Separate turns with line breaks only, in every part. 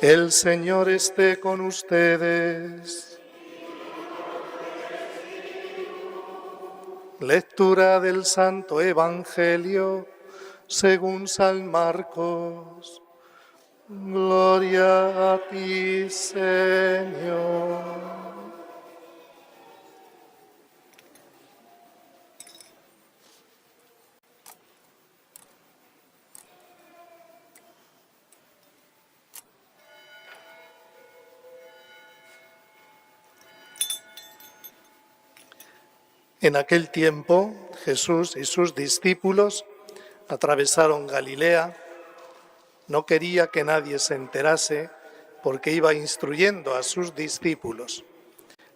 El Señor esté con ustedes. Lectura del Santo Evangelio según San Marcos. Gloria a ti, Señor. En aquel tiempo, Jesús y sus discípulos atravesaron Galilea. No quería que nadie se enterase porque iba instruyendo a sus discípulos.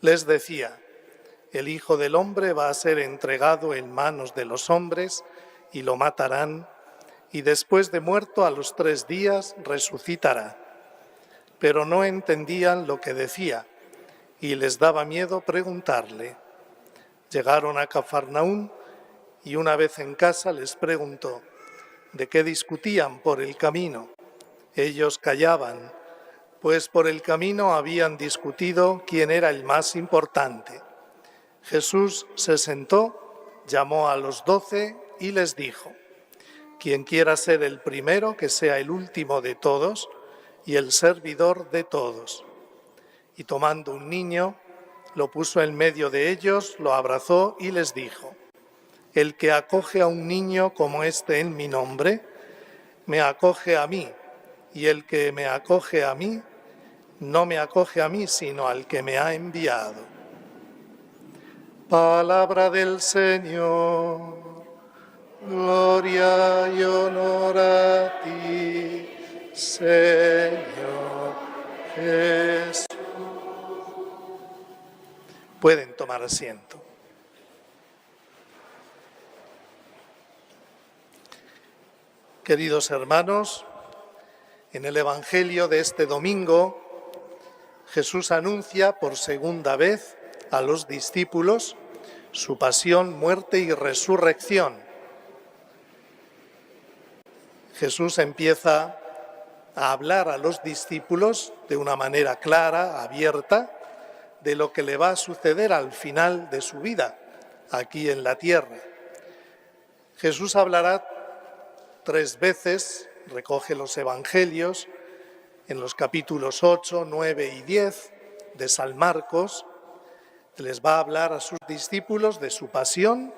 Les decía: el Hijo del Hombre va a ser entregado en manos de los hombres y lo matarán, y después de muerto a los 3 días resucitará. Pero no entendían lo que decía y les daba miedo preguntarle. Llegaron a Cafarnaúm y una vez en casa les preguntó: ¿de qué discutían por el camino? Ellos callaban, pues por el camino habían discutido quién era el más importante. Jesús se sentó, llamó a los 12 y les dijo: quien quiera ser el primero, que sea el último de todos y el servidor de todos. Y tomando un niño, lo puso en medio de ellos, lo abrazó y les dijo: el que acoge a un niño como este en mi nombre, me acoge a mí, y el que me acoge a mí, no me acoge a mí, sino al que me ha enviado. Palabra del Señor. Gloria y honor a ti, Señor Jesús. Pueden tomar asiento. Queridos hermanos, en el Evangelio de este domingo, Jesús anuncia por segunda vez a los discípulos su pasión, muerte y resurrección. Jesús empieza a hablar a los discípulos de una manera clara, abierta, de lo que le va a suceder al final de su vida, aquí en la tierra. Jesús hablará 3 veces, recoge los evangelios, en los capítulos 8, 9 y 10 de San Marcos. Les va a hablar a sus discípulos de su pasión,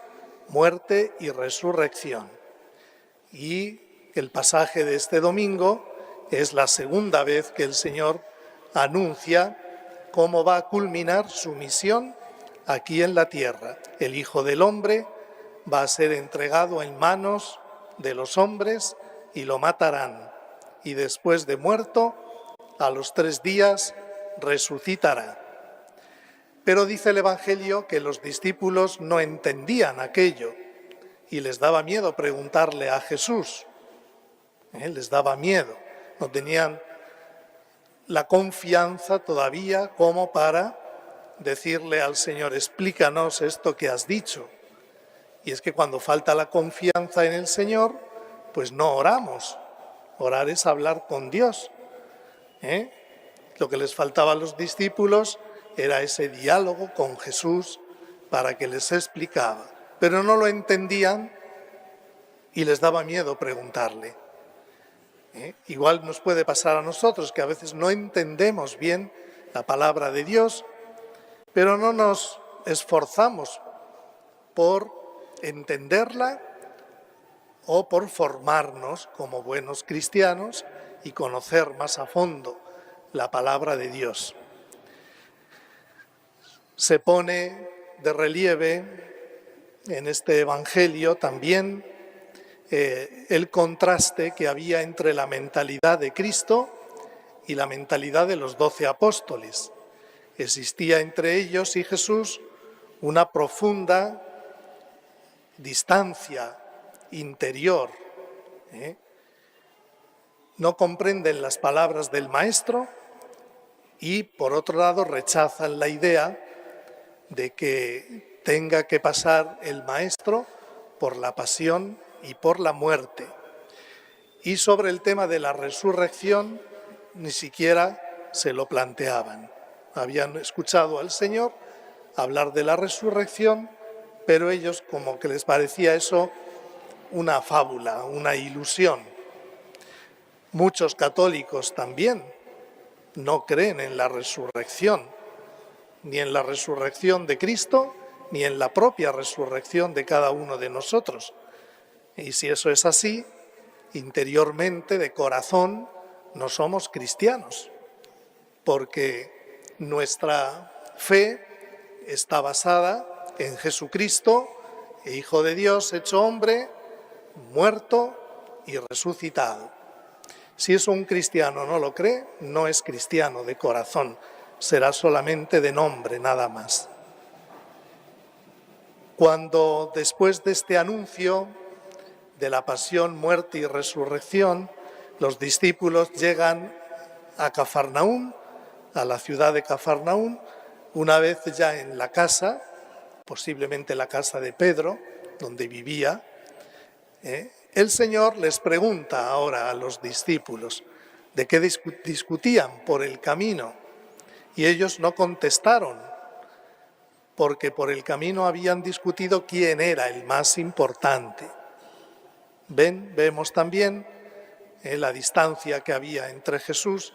muerte y resurrección. Y el pasaje de este domingo es la segunda vez que el Señor anuncia cómo va a culminar su misión aquí en la tierra. El Hijo del Hombre va a ser entregado en manos de los hombres y lo matarán. Y después de muerto, a los 3 días, resucitará. Pero dice el Evangelio que los discípulos no entendían aquello y les daba miedo preguntarle a Jesús. Les daba miedo, no tenían la confianza todavía como para decirle al Señor: explícanos esto que has dicho. Y es que cuando falta la confianza en el Señor, pues no oramos. Orar es hablar con Dios. Lo que les faltaba a los discípulos era ese diálogo con Jesús para que les explicara. Pero no lo entendían y les daba miedo preguntarle. Igual nos puede pasar a nosotros, que a veces no entendemos bien la palabra de Dios, pero no nos esforzamos por entenderla o por formarnos como buenos cristianos y conocer más a fondo la palabra de Dios. Se pone de relieve en este Evangelio también el contraste que había entre la mentalidad de Cristo y la mentalidad de los 12 apóstoles. Existía entre ellos y Jesús una profunda distancia interior. No comprenden las palabras del Maestro y, por otro lado, rechazan la idea de que tenga que pasar el Maestro por la pasión y por la muerte. Y sobre el tema de la resurrección ni siquiera se lo planteaban. Habían escuchado al Señor hablar de la resurrección, pero ellos como que les parecía eso una fábula, una ilusión. Muchos católicos también no creen en la resurrección, ni en la resurrección de Cristo, ni en la propia resurrección de cada uno de nosotros. Y si eso es así, interiormente, de corazón, no somos cristianos, porque nuestra fe está basada en Jesucristo, Hijo de Dios, hecho hombre, muerto y resucitado. Si eso un cristiano no lo cree, no es cristiano de corazón, será solamente de nombre, nada más. Cuando después de este anuncio de la pasión, muerte y resurrección, los discípulos llegan a Cafarnaúm, a la ciudad de Cafarnaúm, una vez ya en la casa, posiblemente la casa de Pedro, donde vivía, el Señor les pregunta ahora a los discípulos de qué discutían por el camino, y ellos no contestaron, porque por el camino habían discutido quién era el más importante. Vemos también la distancia que había entre Jesús,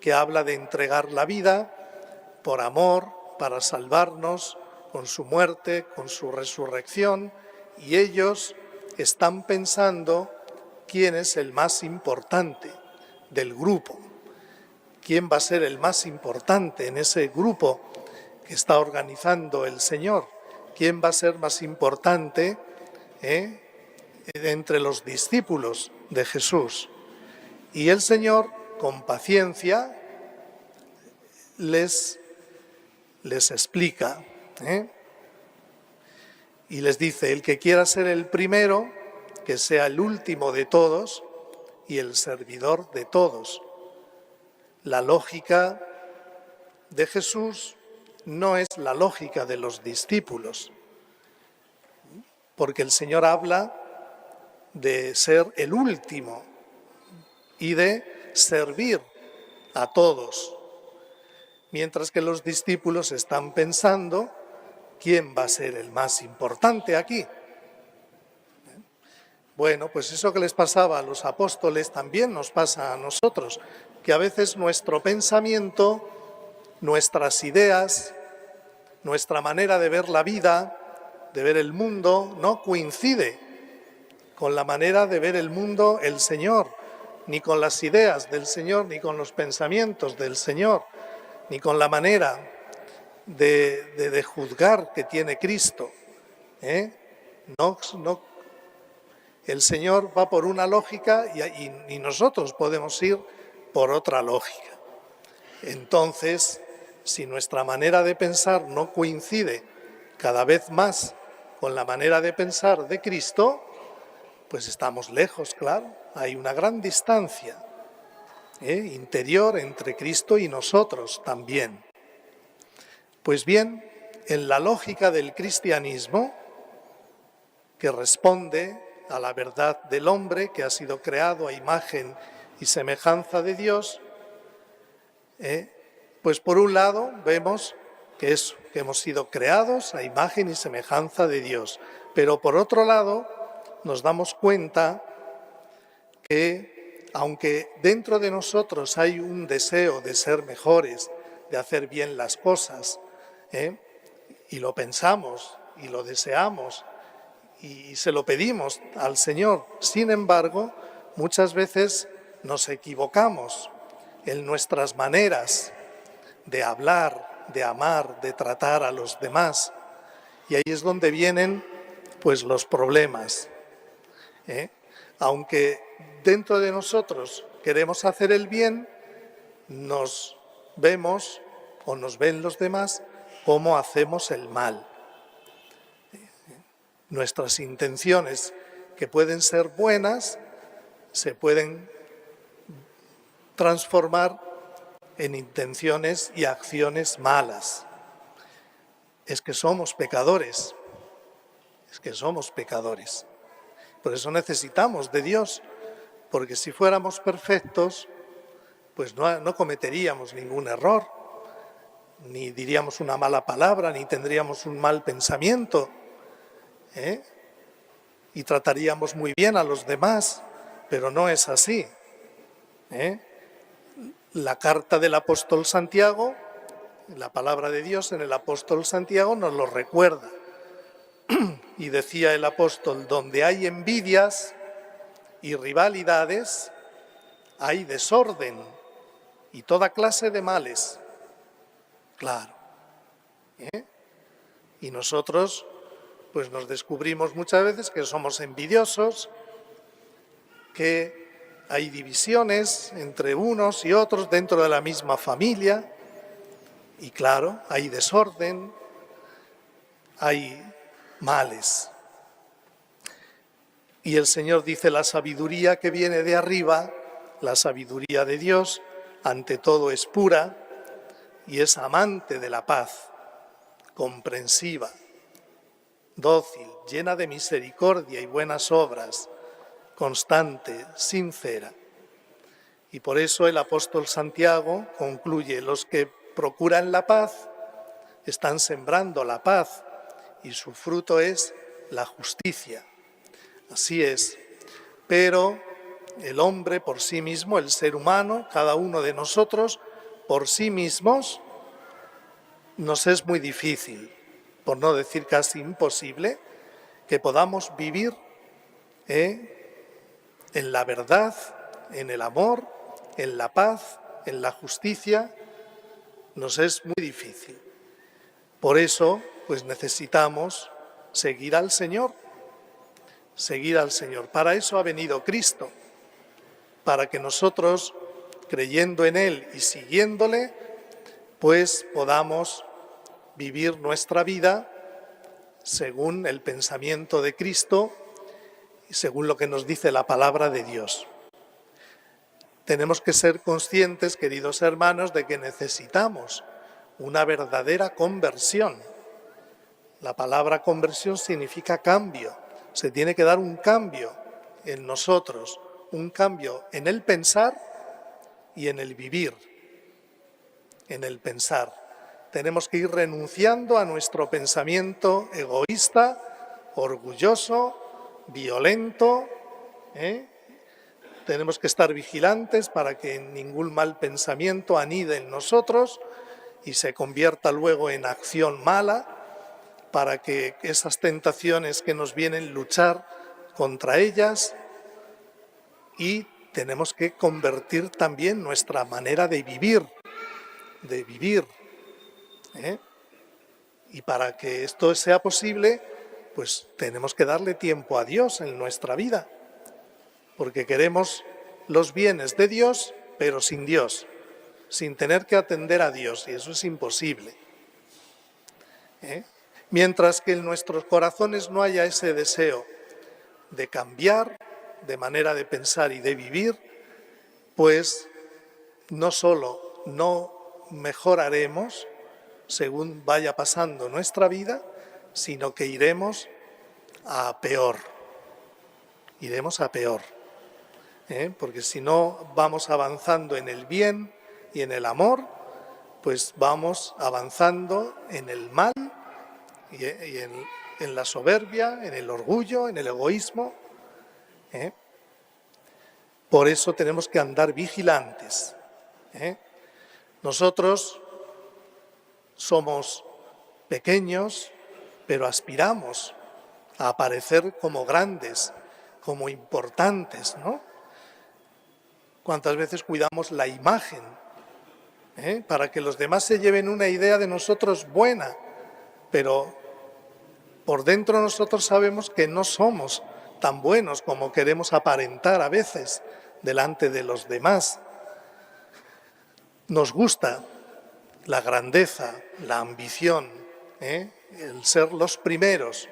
que habla de entregar la vida por amor, para salvarnos, con su muerte, con su resurrección, y ellos están pensando quién es el más importante del grupo, quién va a ser el más importante en ese grupo que está organizando el Señor, quién va a ser más importante entre los discípulos de Jesús. Y el Señor, con paciencia, les explica, y les dice: el que quiera ser el primero, que sea el último de todos y el servidor de todos. La lógica de Jesús no es la lógica de los discípulos, porque el Señor habla de ser el último y de servir a todos, mientras que los discípulos están pensando quién va a ser el más importante aquí. Bueno, pues eso que les pasaba a los apóstoles también nos pasa a nosotros, que a veces nuestro pensamiento, nuestras ideas, nuestra manera de ver la vida, de ver el mundo, no coincide con la manera de ver el mundo el Señor, ni con las ideas del Señor, ni con los pensamientos del Señor, ni con la manera de juzgar que tiene Cristo. El Señor va por una lógica y nosotros podemos ir por otra lógica. Entonces, si nuestra manera de pensar no coincide cada vez más con la manera de pensar de Cristo, pues estamos lejos, claro. Hay una gran distancia interior entre Cristo y nosotros también. Pues bien, en la lógica del cristianismo, que responde a la verdad del hombre que ha sido creado a imagen y semejanza de Dios, pues por un lado vemos que hemos sido creados a imagen y semejanza de Dios, pero por otro lado nos damos cuenta que aunque dentro de nosotros hay un deseo de ser mejores, de hacer bien las cosas, y lo pensamos y lo deseamos y se lo pedimos al Señor, sin embargo, muchas veces nos equivocamos en nuestras maneras de hablar, de amar, de tratar a los demás, y ahí es donde vienen pues los problemas. Aunque dentro de nosotros queremos hacer el bien, nos vemos o nos ven los demás cómo hacemos el mal. Nuestras intenciones, que pueden ser buenas, se pueden transformar en intenciones y acciones malas. Es que somos pecadores, Por eso necesitamos de Dios, porque si fuéramos perfectos, pues no cometeríamos ningún error, ni diríamos una mala palabra, ni tendríamos un mal pensamiento, ¿eh? Y trataríamos muy bien a los demás, pero no es así, ¿eh? La carta del apóstol Santiago, la palabra de Dios en el apóstol Santiago nos lo recuerda. Y decía el apóstol, donde hay envidias y rivalidades, hay desorden y toda clase de males. Claro. Y nosotros pues nos descubrimos muchas veces que somos envidiosos, que hay divisiones entre unos y otros dentro de la misma familia, y claro, hay desorden, hay males. Y el Señor dice, la sabiduría que viene de arriba, la sabiduría de Dios, ante todo es pura y es amante de la paz, comprensiva, dócil, llena de misericordia y buenas obras, constante, sincera. Y por eso el apóstol Santiago concluye, los que procuran la paz están sembrando la paz y su fruto es la justicia. Así es, pero el hombre por sí mismo, el ser humano, cada uno de nosotros, por sí mismos, nos es muy difícil, por no decir casi imposible, que podamos vivir en la verdad, en el amor, en la paz, en la justicia, nos es muy difícil. Por eso, pues necesitamos seguir al Señor. Seguir al Señor. Para eso ha venido Cristo, para que nosotros, creyendo en Él y siguiéndole, pues podamos vivir nuestra vida según el pensamiento de Cristo y según lo que nos dice la palabra de Dios. Tenemos que ser conscientes, queridos hermanos, de que necesitamos una verdadera conversión. La palabra conversión significa cambio. Se tiene que dar un cambio en nosotros, un cambio en el pensar y en el vivir, en el pensar. Tenemos que ir renunciando a nuestro pensamiento egoísta, orgulloso, violento. Tenemos que estar vigilantes para que ningún mal pensamiento anide en nosotros y se convierta luego en acción mala, para que esas tentaciones que nos vienen luchar contra ellas, y tenemos que convertir también nuestra manera de vivir. Y para que esto sea posible, pues tenemos que darle tiempo a Dios en nuestra vida, porque queremos los bienes de Dios, pero sin Dios, sin tener que atender a Dios, y eso es imposible. Mientras que en nuestros corazones no haya ese deseo de cambiar de manera de pensar y de vivir, pues no solo no mejoraremos según vaya pasando nuestra vida, sino que iremos a peor. Iremos a peor. Porque si no vamos avanzando en el bien y en el amor, pues vamos avanzando en el mal y en la soberbia, en el orgullo, en el egoísmo. Por eso tenemos que andar vigilantes. Nosotros somos pequeños, pero aspiramos a aparecer como grandes, como importantes, ¿no? ¿Cuántas veces cuidamos la imagen para que los demás se lleven una idea de nosotros buena, pero por dentro nosotros sabemos que no somos tan buenos como queremos aparentar a veces delante de los demás? Nos gusta la grandeza, la ambición, el ser los primeros.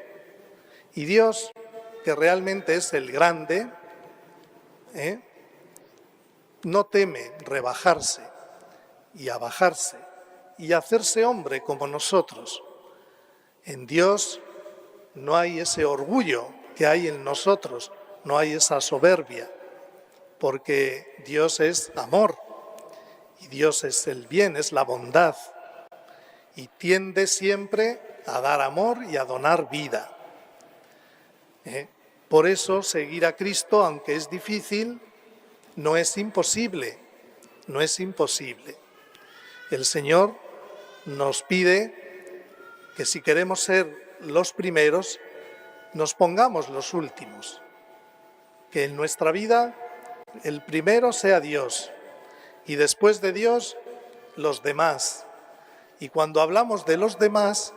Y Dios, que realmente es el grande, no teme rebajarse y abajarse y hacerse hombre como nosotros. En Dios no hay ese orgullo que hay en nosotros, no hay esa soberbia, porque Dios es amor y Dios es el bien, es la bondad, y tiende siempre a dar amor y a donar vida. Por eso seguir a Cristo, aunque es difícil, no es imposible, no es imposible. El Señor nos pide que si queremos ser los primeros, nos pongamos los últimos, que en nuestra vida el primero sea Dios y después de Dios los demás. Y cuando hablamos de los demás,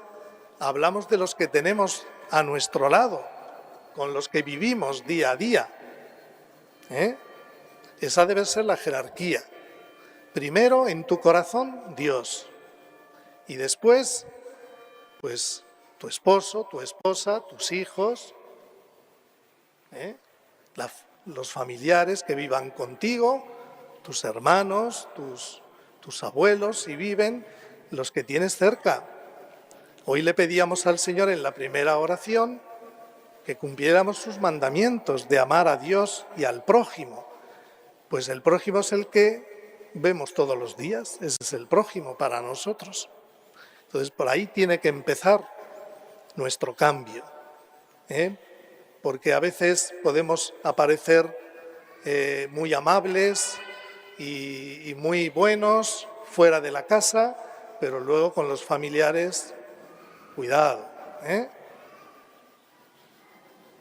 hablamos de los que tenemos a nuestro lado, con los que vivimos día a día. Esa debe ser la jerarquía. Primero en tu corazón Dios y después pues tu esposo, tu esposa, tus hijos, los familiares que vivan contigo, tus hermanos, tus abuelos si viven, los que tienes cerca. Hoy le pedíamos al Señor en la primera oración que cumpliéramos sus mandamientos de amar a Dios y al prójimo. Pues el prójimo es el que vemos todos los días, ese es el prójimo para nosotros. Entonces por ahí tiene que empezar nuestro cambio, porque a veces podemos aparecer muy amables y muy buenos fuera de la casa, pero luego con los familiares, cuidado.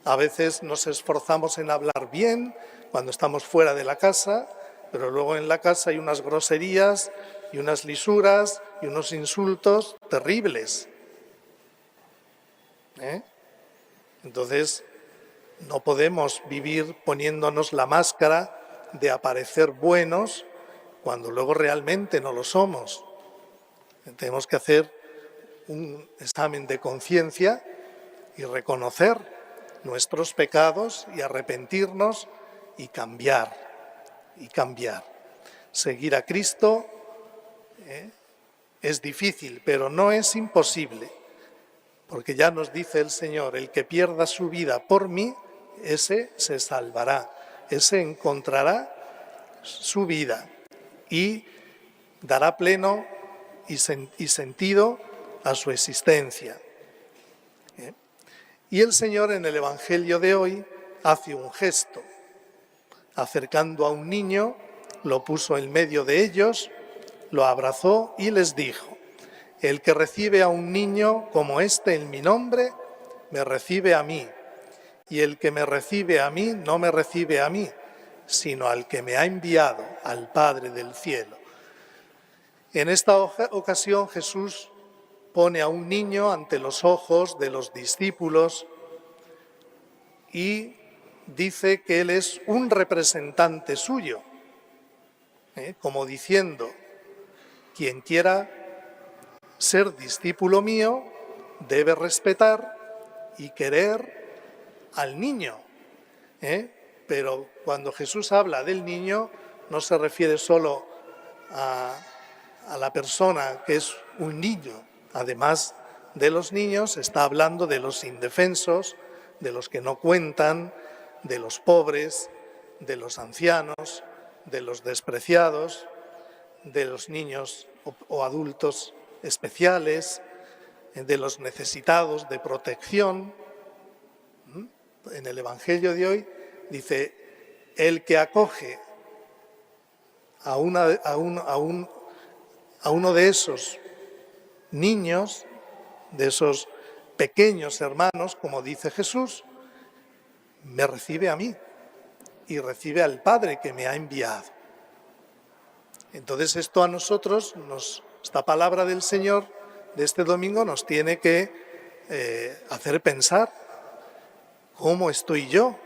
A veces nos esforzamos en hablar bien cuando estamos fuera de la casa, pero luego en la casa hay unas groserías y unas lisuras y unos insultos terribles. Entonces, no podemos vivir poniéndonos la máscara de aparecer buenos cuando luego realmente no lo somos. Tenemos que hacer un examen de conciencia y reconocer nuestros pecados y arrepentirnos y cambiar, Seguir a Cristo es difícil, pero no es imposible, porque ya nos dice el Señor, el que pierda su vida por mí, ese se salvará, ese encontrará su vida y dará pleno y sentido a su existencia. Y el Señor en el Evangelio de hoy hace un gesto. Acercando a un niño, lo puso en medio de ellos, lo abrazó y les dijo: el que recibe a un niño como este en mi nombre, me recibe a mí. Y el que me recibe a mí, no me recibe a mí, sino al que me ha enviado, al Padre del cielo. En esta ocasión Jesús pone a un niño ante los ojos de los discípulos y dice que él es un representante suyo, como diciendo, quien quiera ser discípulo mío debe respetar y querer al niño. Pero cuando Jesús habla del niño no se refiere solo a la persona que es un niño. Además de los niños está hablando de los indefensos, de los que no cuentan, de los pobres, de los ancianos, de los despreciados, de los niños o adultos especiales, de los necesitados de protección. En el Evangelio de hoy dice, el que acoge a uno de esos niños, de esos pequeños hermanos, como dice Jesús, me recibe a mí y recibe al Padre que me ha enviado. Entonces esto a nosotros, esta palabra del Señor de este domingo nos tiene que hacer pensar cómo estoy yo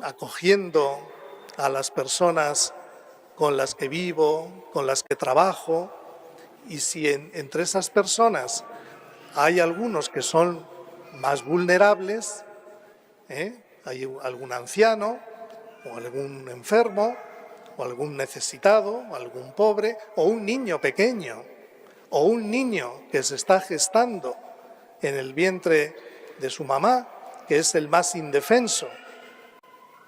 acogiendo a las personas con las que vivo, con las que trabajo, y si entre esas personas hay algunos que son más vulnerables, hay algún anciano o algún enfermo o algún necesitado o algún pobre o un niño pequeño o un niño que se está gestando en el vientre de su mamá, que es el más indefenso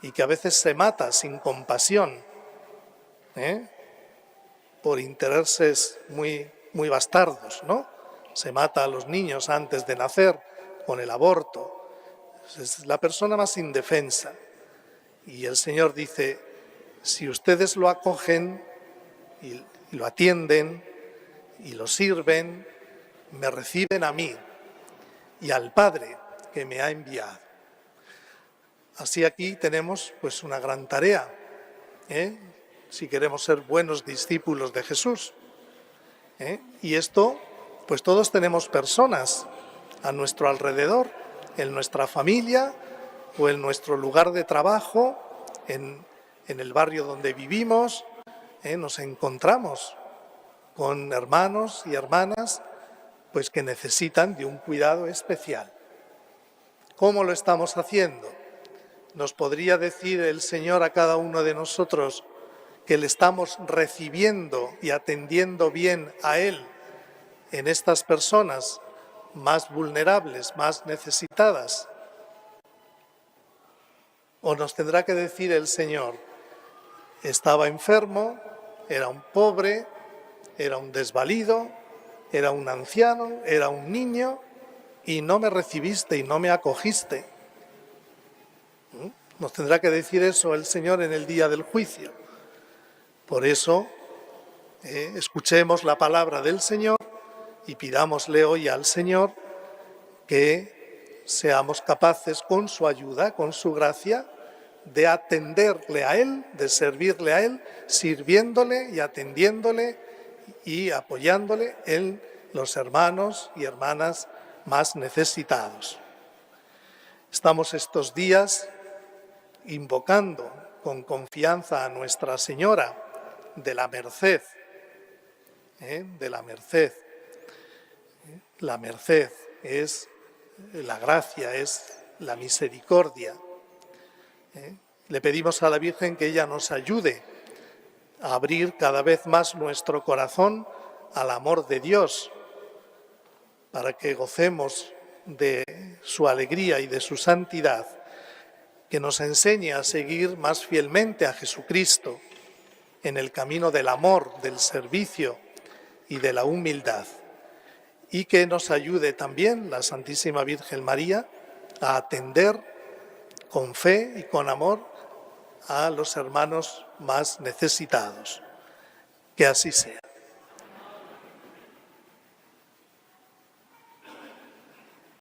y que a veces se mata sin compasión, por intereses muy bastardos, ¿no? Se mata a los niños antes de nacer con el aborto. Es la persona más indefensa. Y el Señor dice, si ustedes lo acogen y lo atienden y lo sirven, me reciben a mí y al Padre que me ha enviado. Así aquí tenemos pues una gran tarea, si queremos ser buenos discípulos de Jesús. Y esto, pues todos tenemos personas a nuestro alrededor, en nuestra familia o en nuestro lugar de trabajo, en el barrio donde vivimos, nos encontramos con hermanos y hermanas pues que necesitan de un cuidado especial. ¿Cómo lo estamos haciendo? ¿Nos podría decir el Señor a cada uno de nosotros que le estamos recibiendo y atendiendo bien a Él en estas personas más vulnerables, más necesitadas? ¿O nos tendrá que decir el Señor, estaba enfermo, era un pobre, era un desvalido, era un anciano, era un niño y no me recibiste y no me acogiste? Nos tendrá que decir eso el Señor en el día del juicio. Por eso, escuchemos la palabra del Señor y pidámosle hoy al Señor que seamos capaces con su ayuda, con su gracia, de atenderle a Él, de servirle a Él, sirviéndole y atendiéndole y apoyándole en los hermanos y hermanas más necesitados. Estamos estos días invocando con confianza a Nuestra Señora de la Merced, de la Merced. La merced es la gracia, es la misericordia. Le pedimos a la Virgen que ella nos ayude a abrir cada vez más nuestro corazón al amor de Dios, para que gocemos de su alegría y de su santidad, que nos enseñe a seguir más fielmente a Jesucristo en el camino del amor, del servicio y de la humildad, y que nos ayude también la Santísima Virgen María a atender con fe y con amor a los hermanos más necesitados. Que así sea.